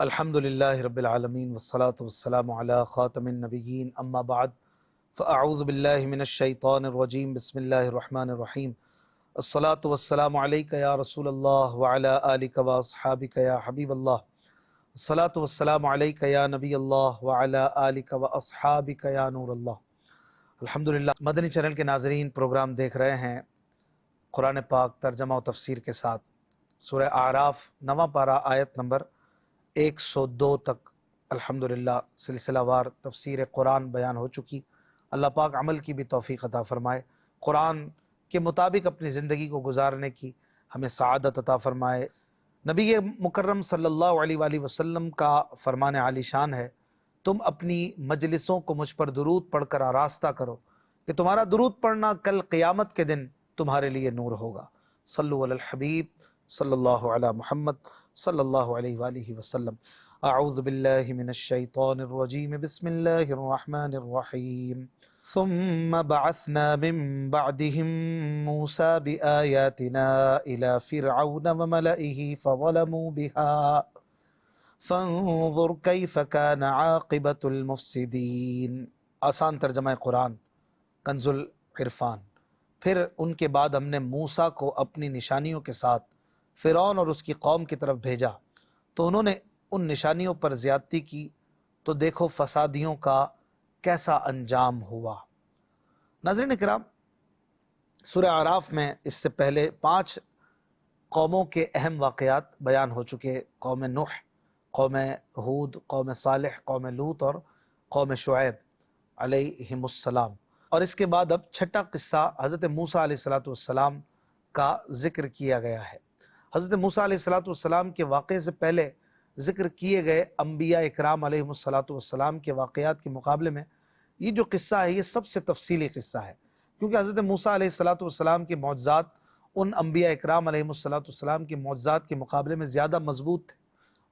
الحمد للہ رب العالمین والصلاة والسلام علی خاتم النبیین اما بعد فاعوذ باللہ من الشیطان الرجیم بسم اللہ الرحمن الرحیم الصلاة والسلام علیک یا رسول اللہ وعلی آلک واصحابک یا حبیب اللہ الصلاة والسلام علیک یا نبی اللہ وعلی آلک واصحابک یا نور اللہ۔ الحمدللہ مدنی چینل کے ناظرین پروگرام دیکھ رہے ہیں قرآن پاک ترجمہ و تفسیر کے ساتھ۔ سورہ اعراف 9واں پارہ آیت نمبر 102 تک الحمدللہ سلسلہ وار تفسیر قرآن بیان ہو چکی۔ اللہ پاک عمل کی بھی توفیق عطا فرمائے، قرآن کے مطابق اپنی زندگی کو گزارنے کی ہمیں سعادت عطا فرمائے۔ نبی مکرم صلی اللہ علیہ وآلہ وسلم کا فرمان عالی شان ہے، تم اپنی مجلسوں کو مجھ پر درود پڑھ کر آراستہ کرو کہ تمہارا درود پڑھنا کل قیامت کے دن تمہارے لیے نور ہوگا۔ صلو علی الحبیب صلی اللہ علی محمد صلی اللہ علیہ وآلہ وسلم۔ اعوذ باللہ من الشیطان الرجیم بسم اللہ الرحمن الرحیم۔ ثم بعثنا من بعدهم موسى بآياتنا إلى فرعون وملئه فظلموا بها فانظر كيف كان عاقبة المفسدين۔ آسان ترجمہ قرآن کنز العرفان۔ پھر ان کے بعد ہم نے موسیٰ کو اپنی نشانیوں کے ساتھ فرعون اور اس کی قوم کی طرف بھیجا تو انہوں نے ان نشانیوں پر زیادتی کی، تو دیکھو فسادیوں کا کیسا انجام ہوا۔ ناظرین کرام، سورہ اعراف میں اس سے پہلے 5 قوموں کے اہم واقعات بیان ہو چکے، قوم نوح، قوم ہود، قوم صالح، قوم لوط اور قوم شعیب علیہم السلام۔ اور اس کے بعد اب چھٹا قصہ حضرت موسیٰ علیہ السلام کا ذکر کیا گیا ہے۔ حضرت موسیٰ علیہ السلام کے واقعے سے پہلے ذکر کیے گئے انبیاء اکرام علیہم السلام کے واقعات کے مقابلے میں یہ جو قصہ ہے یہ سب سے تفصیلی قصہ ہے، کیونکہ حضرت موسیٰ علیہ السلام کے معجزات ان انبیاء اکرام علیہم السلام کے معجزات کے مقابلے میں زیادہ مضبوط تھے،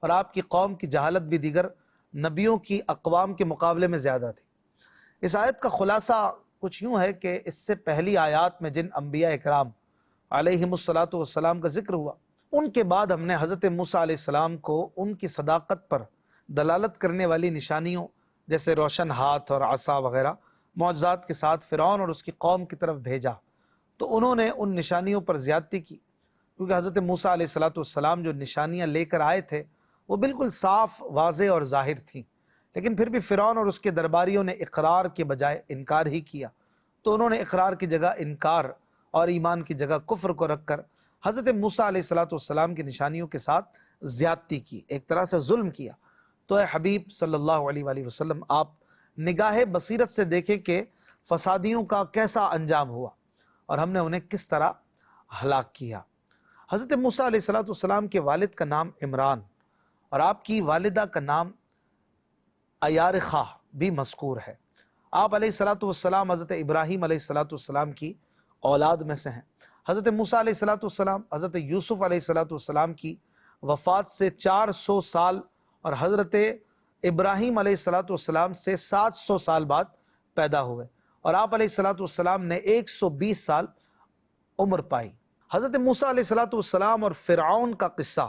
اور آپ کی قوم کی جہالت بھی دیگر نبیوں کی اقوام کے مقابلے میں زیادہ تھی۔ اس آیت کا خلاصہ کچھ یوں ہے کہ اس سے پہلی آیات میں جن انبیاء اکرام علیہم السلام کا ذکر ہوا، ان کے بعد ہم نے حضرت موسیٰ علیہ السلام کو ان کی صداقت پر دلالت کرنے والی نشانیوں جیسے روشن ہاتھ اور عصا وغیرہ معجزات کے ساتھ فرعون اور اس کی قوم کی طرف بھیجا، تو انہوں نے ان نشانیوں پر زیادتی کی، کیونکہ حضرت موسیٰ علیہ السلام جو نشانیاں لے کر آئے تھے وہ بالکل صاف، واضح اور ظاہر تھیں، لیکن پھر بھی فرعون اور اس کے درباریوں نے اقرار کے بجائے انکار ہی کیا، تو انہوں نے اقرار کی جگہ انکار اور ایمان کی جگہ کفر کو رکھ کر حضرت موسیٰ علیہ السلام کی نشانیوں کے ساتھ زیادتی کی، ایک طرح سے ظلم کیا۔ تو اے حبیب صلی اللہ علیہ وآلہ وسلم، آپ نگاہ بصیرت سے دیکھیں کہ فسادیوں کا کیسا انجام ہوا اور ہم نے انہیں کس طرح ہلاک کیا۔ حضرت موسیٰ علیہ السلام کے والد کا نام عمران اور آپ کی والدہ کا نام ایارخہ بھی مذکور ہے۔ آپ علیہ السلام حضرت ابراہیم علیہ السلام کی اولاد میں سے ہیں۔ حضرت موسیٰ علیہ السلام حضرت یوسف علیہ السلام کی وفات سے 400 سال اور حضرت ابراہیم علیہ السلام سے 700 سال بعد پیدا ہوئے، اور آپ علیہ السلام نے 120 سال عمر پائی۔ حضرت موسیٰ علیہ السلام اور فرعون کا قصہ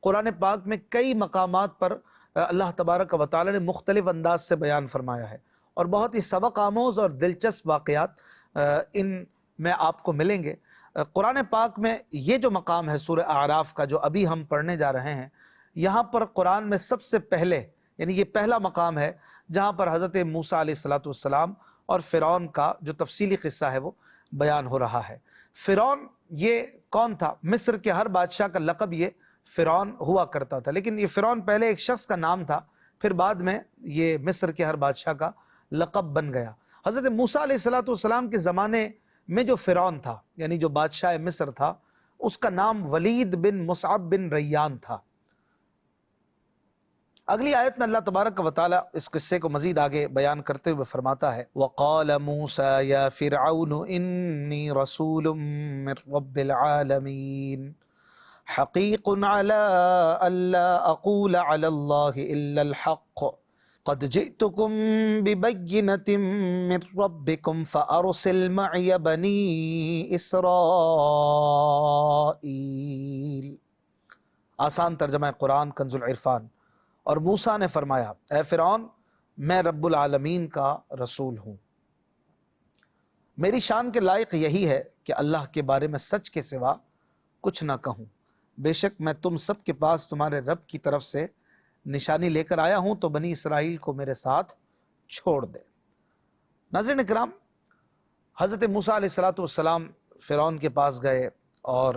قرآن پاک میں کئی مقامات پر اللہ تبارک و تعالی نے مختلف انداز سے بیان فرمایا ہے، اور بہت ہی سبق آموز اور دلچسپ واقعات ان میں آپ کو ملیں گے۔ قرآن پاک میں یہ جو مقام ہے سورہ اعراف کا جو ابھی ہم پڑھنے جا رہے ہیں، یہاں پر قرآن میں سب سے پہلے، یعنی یہ پہلا مقام ہے جہاں پر حضرت موسیٰ علیہ السلام اور فرعون کا جو تفصیلی قصہ ہے وہ بیان ہو رہا ہے۔ فرعون یہ کون تھا؟ مصر کے ہر بادشاہ کا لقب یہ فرعون ہوا کرتا تھا، لیکن یہ فرعون پہلے ایک شخص کا نام تھا، پھر بعد میں یہ مصر کے ہر بادشاہ کا لقب بن گیا۔ حضرت موسیٰ علیہ السلام کے زمانے میں جو فرعون تھا، یعنی جو بادشاہ مصر تھا، اس کا نام ولید بن مصعب بن ریان تھا۔ اگلی آیت میں اللہ تبارک و تعالی اس قصے کو مزید آگے بیان کرتے ہوئے فرماتا ہے وَقَالَ مُوسَى يَا فِرْعَوْنُ إِنِّي رَسُولٌ مِّن رَّبِّ الْعَالَمِينَ حَقِيقٌ عَلَىٰ أَلَّا أَقُولَ عَلَى اللَّهِ إِلَّا الْحَقَّ قد جئتكم ببينة من ربكم فأرسل معي بني إسرائيل۔ آسان ترجمہ قرآن کنز العرفان۔ اور موسیٰ نے فرمایا اے فرعون میں رب العالمین کا رسول ہوں، میری شان کے لائق یہی ہے کہ اللہ کے بارے میں سچ کے سوا کچھ نہ کہوں، بے شک میں تم سب کے پاس تمہارے رب کی طرف سے نشانی لے کر آیا ہوں، تو بنی اسرائیل کو میرے ساتھ چھوڑ دے۔ ناظرین اکرام، حضرت موسیٰ علیہ السلام فرعون کے پاس گئے اور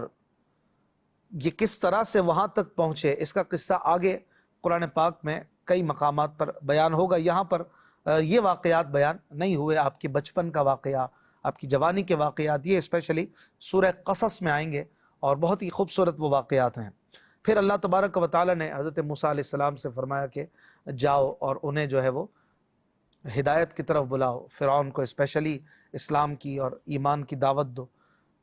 یہ کس طرح سے وہاں تک پہنچے اس کا قصہ آگے قرآن پاک میں کئی مقامات پر بیان ہوگا۔ یہاں پر یہ واقعات بیان نہیں ہوئے، آپ کے بچپن کا واقعہ، آپ کی جوانی کے واقعات، یہ اسپیشلی سورہ قصص میں آئیں گے اور بہت ہی خوبصورت وہ واقعات ہیں۔ پھر اللہ تبارک و تعالیٰ نے حضرت موسیٰ علیہ السلام سے فرمایا کہ جاؤ اور انہیں جو ہے وہ ہدایت کی طرف بلاؤ، فرعون کو اسپیشلی اسلام کی اور ایمان کی دعوت دو۔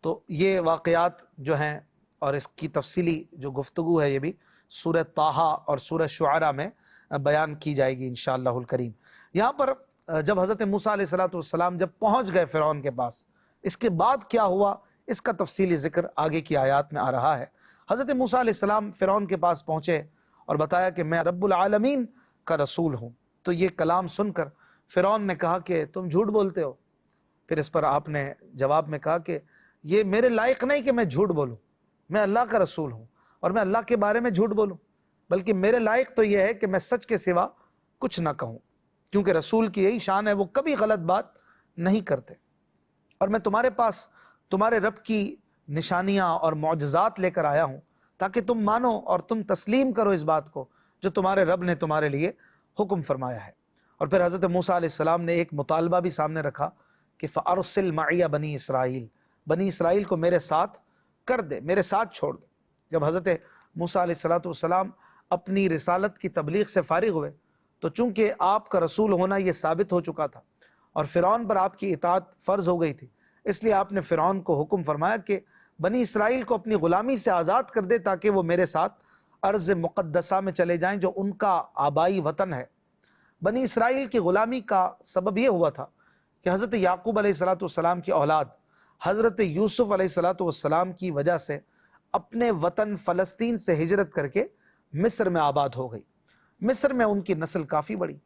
تو یہ واقعات جو ہیں اور اس کی تفصیلی جو گفتگو ہے یہ بھی سورہ طٰہٰ اور سورہ شعراء میں بیان کی جائے گی انشاءاللہ الکریم۔ یہاں پر جب حضرت موسیٰ علیہ السلام جب پہنچ گئے فرعون کے پاس، اس کے بعد کیا ہوا اس کا تفصیلی ذکر آگے کی آیات میں آ رہا ہے۔ حضرت موسیٰ علیہ السلام فرعون کے پاس پہنچے اور بتایا کہ میں رب العالمین کا رسول ہوں۔ تو یہ کلام سن کر فرعون نے کہا کہ تم جھوٹ بولتے ہو۔ پھر اس پر آپ نے جواب میں کہا کہ یہ میرے لائق نہیں کہ میں جھوٹ بولوں، میں اللہ کا رسول ہوں اور میں اللہ کے بارے میں جھوٹ بولوں، بلکہ میرے لائق تو یہ ہے کہ میں سچ کے سوا کچھ نہ کہوں، کیونکہ رسول کی یہی شان ہے، وہ کبھی غلط بات نہیں کرتے۔ اور میں تمہارے پاس تمہارے رب کی نشانیاں اور معجزات لے کر آیا ہوں تاکہ تم مانو اور تم تسلیم کرو اس بات کو جو تمہارے رب نے تمہارے لیے حکم فرمایا ہے۔ اور پھر حضرت موسیٰ علیہ السلام نے ایک مطالبہ بھی سامنے رکھا کہ فَأَرْسِلْ مَعِيَ بنی اسرائیل، بنی اسرائیل کو میرے ساتھ کر دے، میرے ساتھ چھوڑ دے۔ جب حضرت موسیٰ علیہ السلام اپنی رسالت کی تبلیغ سے فارغ ہوئے تو چونکہ آپ کا رسول ہونا یہ ثابت ہو چکا تھا اور فرعون پر آپ کی اطاعت فرض ہو گئی تھی، اس لیے آپ نے فرعون کو حکم فرمایا کہ بنی اسرائیل کو اپنی غلامی سے آزاد کر دے تاکہ وہ میرے ساتھ ارض مقدسہ میں چلے جائیں جو ان کا آبائی وطن ہے۔ بنی اسرائیل کی غلامی کا سبب یہ ہوا تھا کہ حضرت یعقوب علیہ السلام کی اولاد حضرت یوسف علیہ السلام کی وجہ سے اپنے وطن فلسطین سے ہجرت کر کے مصر میں آباد ہو گئی۔ مصر میں ان کی نسل کافی بڑی۔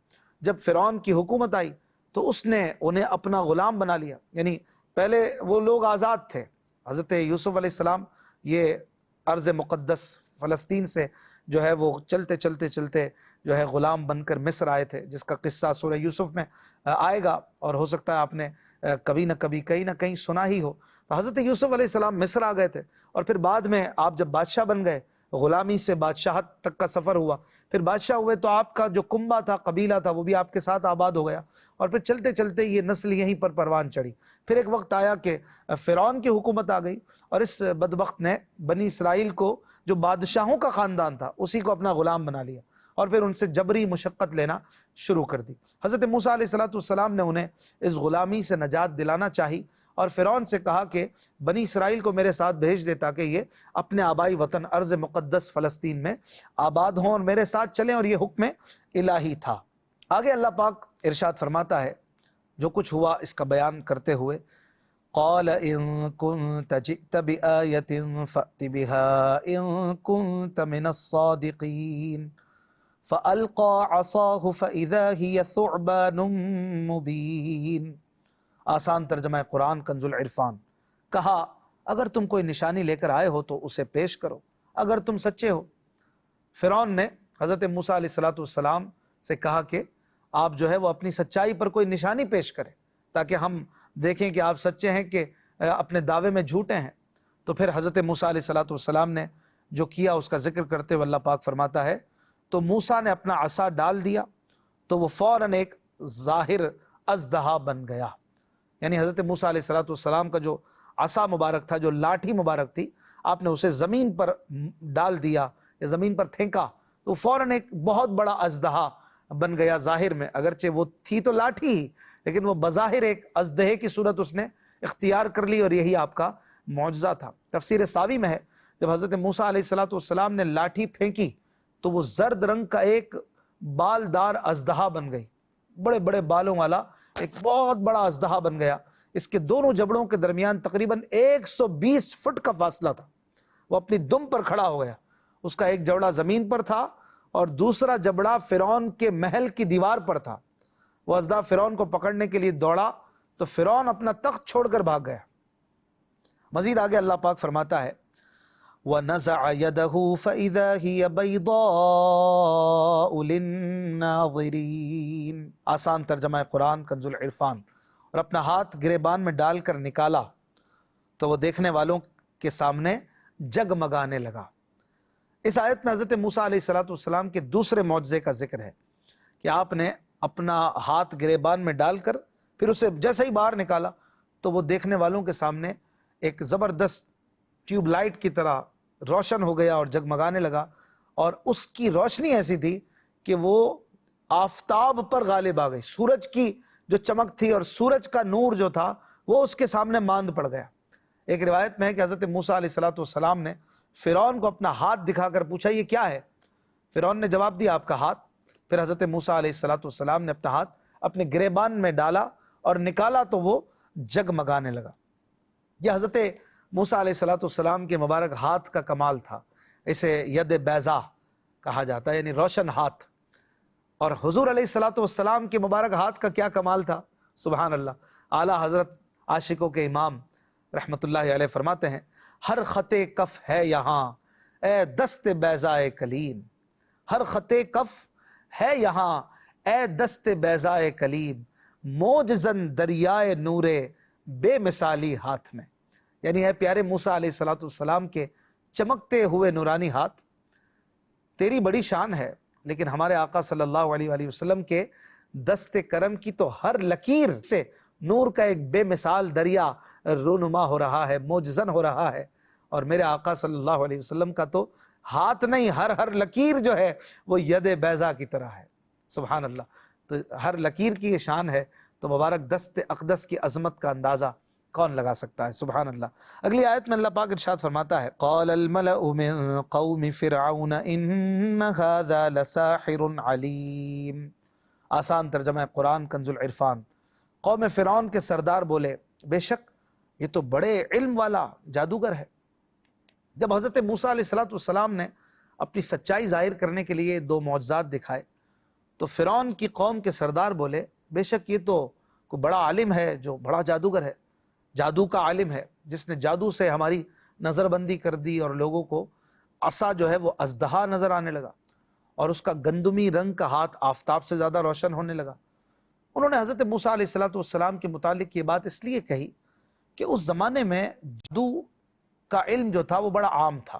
جب فرعون کی حکومت آئی تو اس نے انہیں اپنا غلام بنا لیا، یعنی پہلے وہ لوگ آزاد تھے۔ حضرت یوسف علیہ السلام یہ ارض مقدس فلسطین سے جو ہے وہ چلتے چلتے چلتے جو ہے غلام بن کر مصر آئے تھے، جس کا قصہ سورہ یوسف میں آئے گا اور ہو سکتا ہے آپ نے کبھی نہ کبھی کہیں نہ کہیں سنا ہی ہو۔ تو حضرت یوسف علیہ السلام مصر آ گئے تھے اور پھر بعد میں آپ جب بادشاہ بن گئے، غلامی سے بادشاہت تک کا سفر ہوا، پھر بادشاہ ہوئے تو آپ کا جو کنبہ تھا، قبیلہ تھا، وہ بھی آپ کے ساتھ آباد ہو گیا اور پھر چلتے چلتے یہ نسل یہیں پر پروان چڑھی۔ پھر ایک وقت آیا کہ فرعون کی حکومت آ گئی اور اس بدبخت نے بنی اسرائیل کو، جو بادشاہوں کا خاندان تھا، اسی کو اپنا غلام بنا لیا اور پھر ان سے جبری مشقت لینا شروع کر دی۔ حضرت موسیٰ علیہ السلام نے انہیں اس غلامی سے نجات دلانا چاہی اور فرعون سے کہا کہ بنی اسرائیل کو میرے ساتھ بھیج دے تاکہ یہ اپنے آبائی وطن ارض مقدس فلسطین میں آباد ہوں اور میرے ساتھ چلیں، اور یہ حکم الہی تھا۔ آگے اللہ پاک ارشاد فرماتا ہے جو کچھ ہوا اس کا بیان کرتے ہوئے، قال ان كنت جئت بآية فأت بها ان كنت من الصادقين فألقى عصاه فإذا هي ثعبان مبين۔ آسان ترجمہ قرآن کنز العرفان۔ کہا اگر تم کوئی نشانی لے کر آئے ہو تو اسے پیش کرو اگر تم سچے ہو۔ فرعون نے حضرت موسیٰ علیہ السلام سے کہا کہ آپ جو ہے وہ اپنی سچائی پر کوئی نشانی پیش کریں تاکہ ہم دیکھیں کہ آپ سچے ہیں کہ اپنے دعوے میں جھوٹے ہیں۔ تو پھر حضرت موسیٰ علیہ السلام نے جو کیا اس کا ذکر کرتے ہوئے اللہ پاک فرماتا ہے، تو موسیٰ نے اپنا عصا ڈال دیا تو وہ فوراً ایک ظاہر اژدہا بن گیا۔ یعنی حضرت موسیٰ علیہ السلام کا جو عصا مبارک تھا، جو لاٹھی مبارک تھی، آپ نے اسے زمین پر ڈال دیا یا زمین پر پھینکا تو فوراً ایک بہت بڑا اژدہا بن گیا ظاہر میں، اگرچہ وہ تھی تو لاٹھی ہی، لیکن وہ بظاہر ایک اژدہے کی صورت اس نے اختیار کر لی، اور یہی آپ کا معجزہ تھا۔ تفسیر ساوی میں ہے جب حضرت موسیٰ علیہ السلام نے لاٹھی پھینکی تو وہ زرد رنگ کا ایک بالدار اژدہا بن گئی، بڑے بڑے بالوں والا ایک بہت بڑا اژدہا بن گیا۔ اس کے دونوں جبڑوں کے درمیان تقریباً 120 فٹ کا فاصلہ تھا۔ وہ اپنی دم پر کھڑا ہو گیا، اس کا ایک جبڑا زمین پر تھا اور دوسرا جبڑا فرعون کے محل کی دیوار پر تھا۔ وہ اژدھا فرعون کو پکڑنے کے لیے دوڑا تو فرعون اپنا تخت چھوڑ کر بھاگ گیا۔ مزید آگے اللہ پاک فرماتا ہے وَنَزَعَ يَدَهُ فَإِذَا هِيَ بَيْضَاءُ لِلنَّاظِرِينَ۔ آسان ترجمہ قرآن کنز العرفان۔ اور اپنا ہاتھ گریبان میں ڈال کر نکالا تو وہ دیکھنے والوں کے سامنے جگمگانے لگا۔ اس آیت میں حضرت موسیٰ علیہ السلام کے دوسرے معجزے کا ذکر ہے کہ آپ نے اپنا ہاتھ گریبان میں ڈال کر پھر اسے جیسے ہی باہر نکالا تو وہ دیکھنے والوں کے سامنے ایک زبردست ٹیوب لائٹ کی طرح روشن ہو گیا اور جگمگانے لگا، اور اس کی روشنی ایسی تھی کہ وہ آفتاب پر غالب آ گئی۔ سورج کی جو چمک تھی اور سورج کا نور جو تھا وہ اس کے سامنے ماند پڑ گیا۔ ایک روایت میں ہے کہ حضرت موسیٰ علیہ السلام نے فرعون کو اپنا ہاتھ دکھا کر پوچھا یہ کیا ہے؟ فرعون نے جواب دیا آپ کا ہاتھ۔ پھر حضرت موسیٰ علیہ السلام نے اپنا ہاتھ اپنے گریبان میں ڈالا اور نکالا تو وہ جگمگانے لگا۔ یہ حضرت موسیٰ علیہ السلام کے مبارک ہاتھ کا کمال تھا۔ اسے ید بیضا کہا جاتا ہے، یعنی روشن ہاتھ۔ اور حضور علیہ السلام کے مبارک ہاتھ کا کیا کمال تھا، سبحان اللہ۔ اعلیٰ حضرت عاشقوں کے امام رحمت اللہ علیہ فرماتے ہیں ہر خط کف ہے یہاں اے دست بیضائے کلیم، ہر خط کف ہے یہاں اے دست بیضائے کلیم، موجزن دریائے نور بے مثالی ہاتھ میں۔ یعنی اے پیارے موسیٰ علیہ السلام کے چمکتے ہوئے نورانی ہاتھ، تیری بڑی شان ہے، لیکن ہمارے آقا صلی اللہ علیہ وآلہ وسلم کے دست کرم کی تو ہر لکیر سے نور کا ایک بے مثال دریا رونما ہو رہا ہے، موجزن ہو رہا ہے۔ اور میرے آقا صلی اللہ علیہ وسلم کا تو ہاتھ نہیں، ہر لکیر جو ہے وہ ید بیضا کی طرح ہے، سبحان اللہ۔ تو ہر لکیر کی یہ شان ہے تو مبارک دست اقدس کی عظمت کا اندازہ کون لگا سکتا ہے، سبحان اللہ۔ اگلی آیت میں اللہ پاک ارشاد فرماتا ہے قال الملأ من قوم فرعون ان هذا لساحر علیم۔ آسان ترجمہ قرآن کنز العرفان۔ قوم فرعون کے سردار بولے بے شک یہ تو بڑے علم والا جادوگر ہے۔ جب حضرت موسیٰ علیہ السلام نے اپنی سچائی ظاہر کرنے کے لیے دو معجزات دکھائے تو فرعون کی قوم کے سردار بولے بے شک یہ تو کوئی بڑا عالم ہے جو بڑا جادوگر ہے، جادو کا عالم ہے، جس نے جادو سے ہماری نظر بندی کر دی اور لوگوں کو عصا جو ہے وہ اژدہا نظر آنے لگا اور اس کا گندمی رنگ کا ہاتھ آفتاب سے زیادہ روشن ہونے لگا۔ انہوں نے حضرت موسیٰ علیہ السلام کے متعلق یہ بات اس لیے کہی کہ اس زمانے میں جادو کا علم جو تھا وہ بڑا عام تھا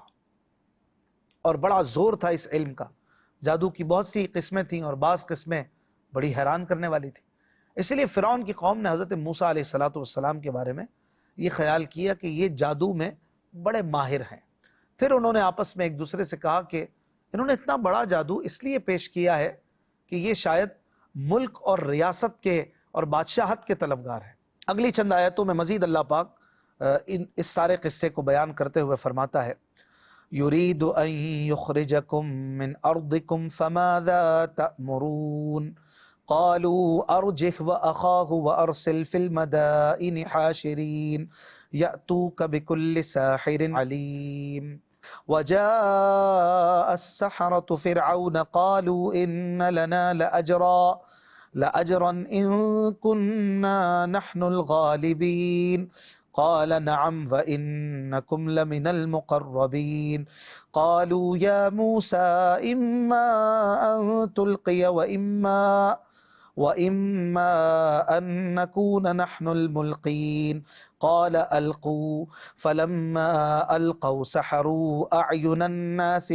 اور بڑا زور تھا اس علم کا۔ جادو کی بہت سی قسمیں تھیں اور بعض قسمیں بڑی حیران کرنے والی تھی۔ اسی لیے فرعون کی قوم نے حضرت موسیٰ علیہ السلام کے بارے میں یہ خیال کیا کہ یہ جادو میں بڑے ماہر ہیں۔ پھر انہوں نے آپس میں ایک دوسرے سے کہا کہ انہوں نے اتنا بڑا جادو اس لیے پیش کیا ہے کہ یہ شاید ملک اور ریاست کے اور بادشاہت کے طلبگار ہیں۔ اگلی چند آیتوں میں مزید اللہ پاک اس سارے قصے کو بیان کرتے ہوئے فرماتا ہے یرید ان یخرجکم من ارضکم فماذا تأمرون قالوا ارجه واخاه وارسل في المدائن حاشرين يأتوك بكل ساحر عليم وجاء السحرة فرعون قالوا إن لنا لأجرا إن كنا نحن الغالبين قال نعم وإنكم لمن المقربين قالوا يا موسى إما أن تلقي وإما أن نكون نحن الملقين قال ألقوا فلما ألقوا سحروا أعين الناس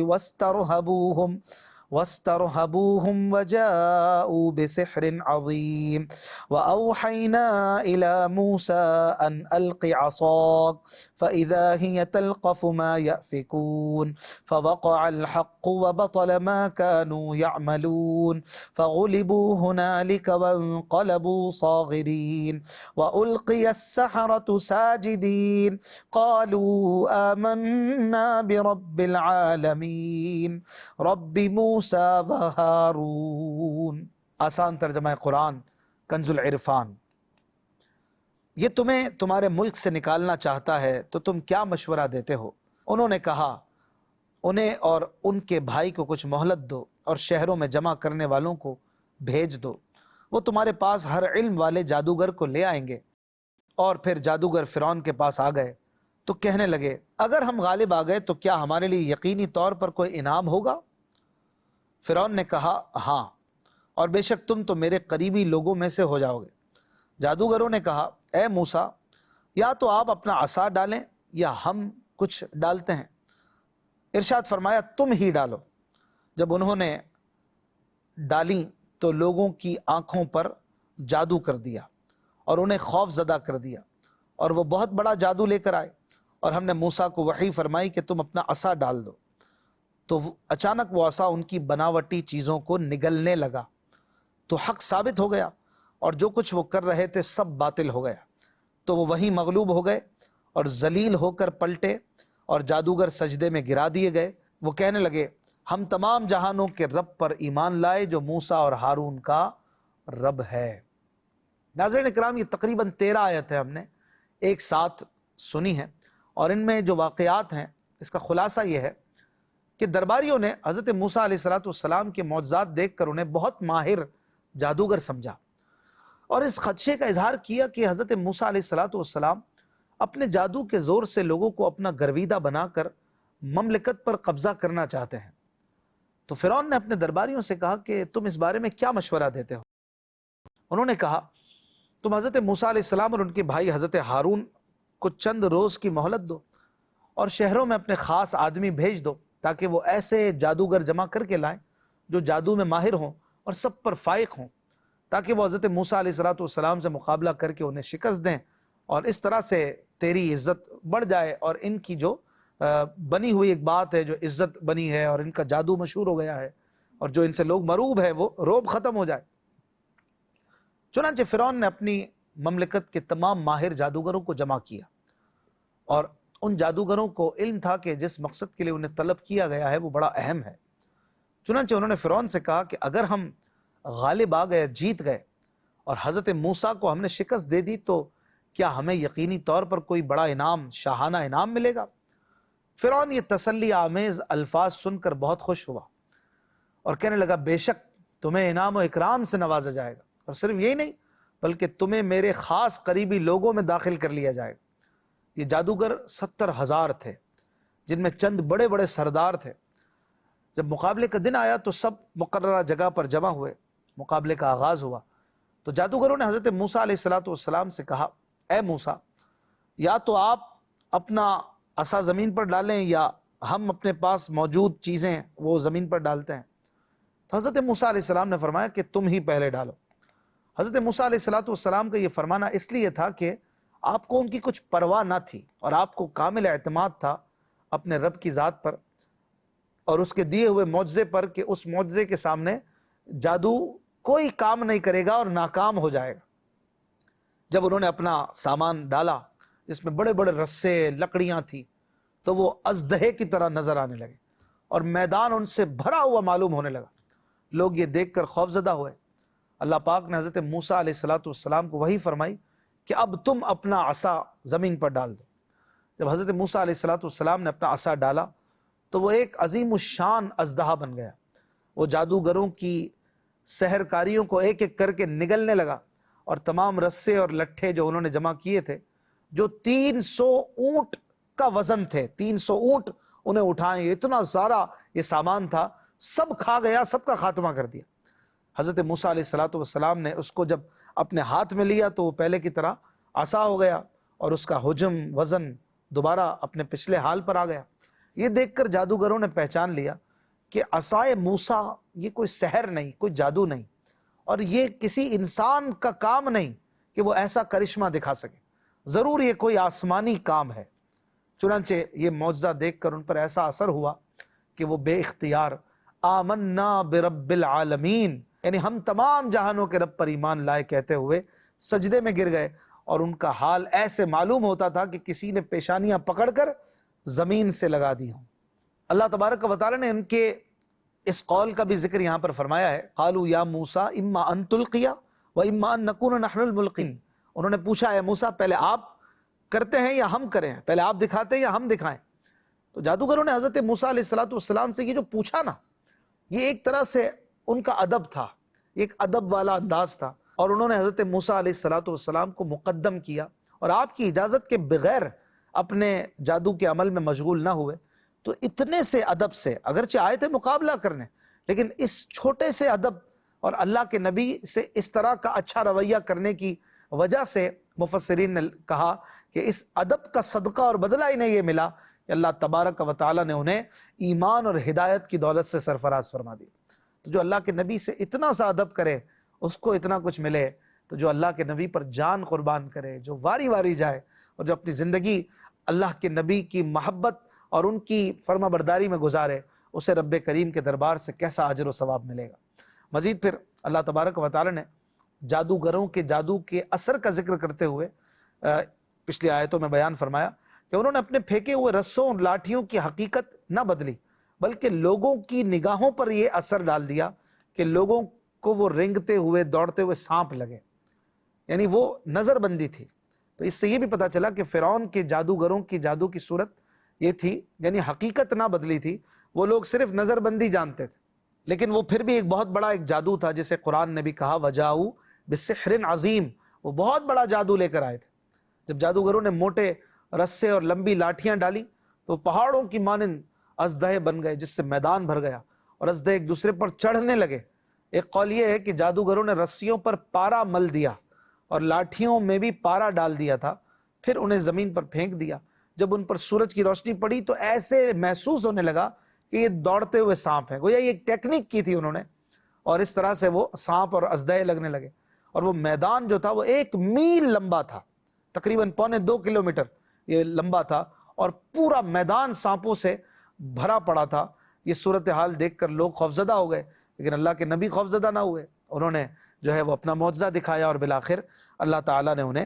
واسترهبوهم وجاءوا بسحر عظيم وأوحينا إلى موسى أن ألق عصاك فإذا هي تلقف ما يأفكون فوقع الحق وبطل ما كانوا يعملون فغلبوا هنالك وانقلبوا صاغرين وألقي السحرة ساجدين قالوا آمنا برب العالمين رب موسى و ہارون۔ آسان ترجمہ قرآن کنز العرفان۔ یہ تمہیں تمہارے ملک سے نکالنا چاہتا ہے تو تم کیا مشورہ دیتے ہو؟ انہوں نے کہا انہیں اور ان کے بھائی کو کچھ مہلت دو، اور شہروں میں جمع کرنے والوں کو بھیج دو، وہ تمہارے پاس ہر علم والے جادوگر کو لے آئیں گے۔ اور پھر جادوگر فرعون کے پاس آ گئے تو کہنے لگے اگر ہم غالب آ گئے تو کیا ہمارے لیے یقینی طور پر کوئی انعام ہوگا؟ فرعون نے کہا ہاں، اور بے شک تم تو میرے قریبی لوگوں میں سے ہو جاؤ گے۔ جادوگروں نے کہا اے موسیٰ، یا تو آپ اپنا عصا ڈالیں یا ہم کچھ ڈالتے ہیں۔ ارشاد فرمایا تم ہی ڈالو۔ جب انہوں نے ڈالیں تو لوگوں کی آنکھوں پر جادو کر دیا اور انہیں خوف زدہ کر دیا، اور وہ بہت بڑا جادو لے کر آئے۔ اور ہم نے موسیٰ کو وحی فرمائی کہ تم اپنا عصا ڈال دو، تو اچانک وہ عصا ان کی بناوٹی چیزوں کو نگلنے لگا، تو حق ثابت ہو گیا، اور جو کچھ وہ کر رہے تھے سب باطل ہو گیا۔ تو وہ وہیں مغلوب ہو گئے اور ذلیل ہو کر پلٹے، اور جادوگر سجدے میں گرا دیے گئے۔ وہ کہنے لگے ہم تمام جہانوں کے رب پر ایمان لائے جو موسیٰ اور ہارون کا رب ہے۔ ناظرین اکرام، یہ تقریباً 13 آیتیں ہم نے ایک ساتھ سنی ہیں، اور ان میں جو واقعات ہیں اس کا خلاصہ یہ ہے کہ درباریوں نے حضرت موسیٰ علیہ السلام کے معجزات دیکھ کر انہیں بہت ماہر جادوگر سمجھا، اور اس خدشے کا اظہار کیا کہ حضرت موسیٰ علیہ السلام اپنے جادو کے زور سے لوگوں کو اپنا گرویدہ بنا کر مملکت پر قبضہ کرنا چاہتے ہیں۔ تو فرعون نے اپنے درباریوں سے کہا کہ تم اس بارے میں کیا مشورہ دیتے ہو؟ انہوں نے کہا تم حضرت موسیٰ علیہ السلام اور ان کے بھائی حضرت ہارون کو چند روز کی مہلت دو، اور شہروں میں اپنے خاص آدمی بھیج دو تاکہ وہ ایسے جادوگر جمع کر کے لائیں جو جادو میں ماہر ہوں اور سب پر فائق ہوں، تاکہ وہ حضرت موسیٰ علیہ السلام سے مقابلہ کر کے انہیں شکست دیں، اور اس طرح سے تیری عزت بڑھ جائے، اور ان کی جو بنی ہوئی ایک بات ہے، جو عزت بنی ہے اور ان کا جادو مشہور ہو گیا ہے، اور جو ان سے لوگ مرعوب ہے وہ روب ختم ہو جائے۔ چنانچہ فرعون نے اپنی مملکت کے تمام ماہر جادوگروں کو جمع کیا، اور ان جادوگروں کو علم تھا کہ جس مقصد کے لیے انہیں طلب کیا گیا ہے وہ بڑا اہم ہے۔ چنانچہ انہوں نے فرعون سے کہا کہ اگر ہم غالب آ گئے، جیت گئے، اور حضرت موسیٰ کو ہم نے شکست دے دی تو کیا ہمیں یقینی طور پر کوئی بڑا انعام، شاہانہ انعام ملے گا؟ فرعون یہ تسلی آمیز الفاظ سن کر بہت خوش ہوا اور کہنے لگا بے شک تمہیں انعام و اکرام سے نوازا جائے گا، اور صرف یہی نہیں بلکہ تمہیں میرے خاص قریبی لوگوں میں داخل کر لیا جائے گا۔ یہ جادوگر 70,000 تھے، جن میں چند بڑے بڑے سردار تھے۔ جب مقابلے کا دن آیا تو سب مقررہ جگہ پر جمع ہوئے، مقابلے کا آغاز ہوا۔ تو جادوگروں نے حضرت موسیٰ علیہ السلام سے کہا اے موسیٰ، یا تو آپ اپنا عصا زمین پر ڈالیں یا ہم اپنے پاس موجود چیزیں وہ زمین پر ڈالتے ہیں۔ تو حضرت موسیٰ علیہ السلام نے فرمایا کہ تم ہی پہلے ڈالو۔ حضرت موسیٰ علیہ السلام کا یہ فرمانا اس لیے تھا کہ آپ کو ان کی کچھ پرواہ نہ تھی، اور آپ کو کامل اعتماد تھا اپنے رب کی ذات پر اور اس کے دیے ہوئے معجزے پر کہ اس معجزے کے سامنے جادو کوئی کام نہیں کرے گا اور ناکام ہو جائے گا۔ جب انہوں نے اپنا سامان ڈالا جس میں بڑے بڑے رسے، لکڑیاں تھیں، تو وہ اژدہے کی طرح نظر آنے لگے اور میدان ان سے بھرا ہوا معلوم ہونے لگا۔ لوگ یہ دیکھ کر خوفزدہ ہوئے۔ اللہ پاک نے حضرت موسیٰ علیہ السلام کو وحی فرمائی کہ اب تم اپنا عصا زمین پر ڈال دو۔ جب حضرت موسیٰ علیہ السلام نے اپنا عصا ڈالا تو وہ ایک عظیم الشان اژدہا بن گیا۔ وہ جادوگروں کی سحر کاریوں کو ایک ایک کر کے نگلنے لگا، اور تمام رسے اور لٹھے جو انہوں نے جمع کیے تھے، جو 300 اونٹ کا وزن تھے، 300 اونٹ انہیں اٹھائیں، اتنا سارا یہ سامان تھا، سب کھا گیا، سب کا خاتمہ کر دیا۔ حضرت موسیٰ علیہ السلام نے اس کو جب اپنے ہاتھ میں لیا تو وہ پہلے کی طرح عصا ہو گیا، اور اس کا حجم، وزن دوبارہ اپنے پچھلے حال پر آ گیا۔ یہ دیکھ کر جادوگروں نے پہچان لیا کہ عصائے موسیٰ یہ کوئی سحر نہیں، کوئی جادو نہیں، اور یہ کسی انسان کا کام نہیں کہ وہ ایسا کرشمہ دکھا سکے، ضرور یہ کوئی آسمانی کام ہے۔ چنانچہ یہ معجزہ دیکھ کر ان پر ایسا اثر ہوا کہ وہ بے اختیار آمنا برب العالمین، یعنی ہم تمام جہانوں کے رب پر ایمان لائے کہتے ہوئے سجدے میں گر گئے، اور ان کا حال ایسے معلوم ہوتا تھا کہ کسی نے پیشانیاں پکڑ کر زمین سے لگا دی ہوں۔ اللہ تبارک و تعالی نے ان کے اس قول کا بھی ذکر یہاں پر فرمایا ہے، قالوا یا موسیٰ اما ان تلقی و اما ان نکون نحن الملقین۔ انہوں نے پوچھا اے موسیٰ پہلے آپ کرتے ہیں یا ہم کریں، پہلے آپ دکھاتے ہیں یا ہم دکھائیں؟ تو جادوگروں نے حضرت موسیٰ علیہ السلام سے یہ جو پوچھا نا، یہ ایک طرح سے ان کا ادب تھا، ایک ادب والا انداز تھا، اور انہوں نے حضرت موسیٰ علیہ السلام کو مقدم کیا اور آپ کی اجازت کے بغیر اپنے جادو کے عمل میں مشغول نہ ہوئے۔ تو اتنے سے ادب سے، اگرچہ آئے تھے مقابلہ کرنے، لیکن اس چھوٹے سے ادب اور اللہ کے نبی سے اس طرح کا اچھا رویہ کرنے کی وجہ سے مفسرین نے کہا کہ اس ادب کا صدقہ اور بدلہ انہیں یہ ملا کہ اللہ تبارک و تعالی نے انہیں ایمان اور ہدایت کی دولت سے سرفراز فرما دی۔ تو جو اللہ کے نبی سے اتنا سا ادب کرے اس کو اتنا کچھ ملے، تو جو اللہ کے نبی پر جان قربان کرے، جو واری واری جائے اور جو اپنی زندگی اللہ کے نبی کی محبت اور ان کی فرما برداری میں گزارے، اسے رب کریم کے دربار سے کیسا اجر و ثواب ملے گا۔ مزید پھر اللہ تبارک و تعالی نے جادوگروں کے جادو کے اثر کا ذکر کرتے ہوئے پچھلی آیتوں میں بیان فرمایا کہ انہوں نے اپنے پھینکے ہوئے رسوں اور لاٹھیوں کی حقیقت نہ بدلی، بلکہ لوگوں کی نگاہوں پر یہ اثر ڈال دیا کہ لوگوں کو وہ رینگتے ہوئے دوڑتے ہوئے سانپ لگے، یعنی وہ نظر بندی تھی۔ تو اس سے یہ بھی پتہ چلا کہ فرعون کے جادوگروں کی جادو کی صورت یہ تھی، یعنی حقیقت نہ بدلی تھی، وہ لوگ صرف نظر بندی جانتے تھے، لیکن وہ پھر بھی ایک بہت بڑا ایک جادو تھا، جسے قرآن نے بھی کہا وَجَاءُوا بِسِحْرٍ عَظِيمٍ، وہ بہت بڑا جادو لے کر آئے تھے۔ جب جادوگروں نے موٹے رسے اور لمبی لاٹھیاں ڈالی تو پہاڑوں کی مانند اژدہے بن گئے، جس سے میدان بھر گیا اور اژدہے ایک دوسرے پر چڑھنے لگے۔ ایک قول یہ ہے کہ جادوگروں نے رسیوں پر پارا مل دیا اور لاٹھیوں میں بھی پارا ڈال دیا تھا، پھر انہیں زمین پر پھینک دیا۔ جب ان پر سورج کی روشنی پڑی تو ایسے محسوس ہونے لگا کہ یہ دوڑتے ہوئے سانپ ہیں، گویا یہ ایک ٹیکنیک کی تھی انہوں نے، اور اس طرح سے وہ سانپ اور اژدہے لگنے لگے۔ اور وہ میدان جو تھا وہ 1 میل لمبا تھا، تقریباً 1.25 کلومیٹر یہ لمبا تھا، اور پورا میدان سانپوں سے بھرا پڑا تھا۔ یہ صورتحال دیکھ کر لوگ خوفزدہ ہو گئے، لیکن اللہ کے نبی خوفزدہ نہ ہوئے، انہوں نے جو ہے وہ اپنا معجزہ دکھایا اور بالآخر اللہ تعالیٰ نے انہیں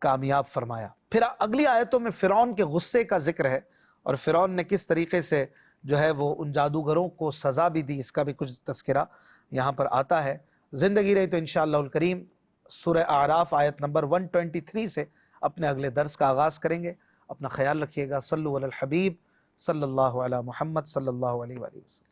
کامیاب فرمایا۔ پھر اگلی آیتوں میں فرعون کے غصے کا ذکر ہے، اور فرعون نے کس طریقے سے جو ہے وہ ان جادوگروں کو سزا بھی دی، اس کا بھی کچھ تذکرہ یہاں پر آتا ہے۔ زندگی رہی تو انشاءاللہ الکریم سورہ اعراف آیت نمبر 123 سے اپنے اگلے درس کا آغاز کریں گے۔ اپنا خیال رکھیے گا۔ صلو علی الحبیب صلی اللہ علی محمد صلی اللہ علیہ وآلہ وسلم۔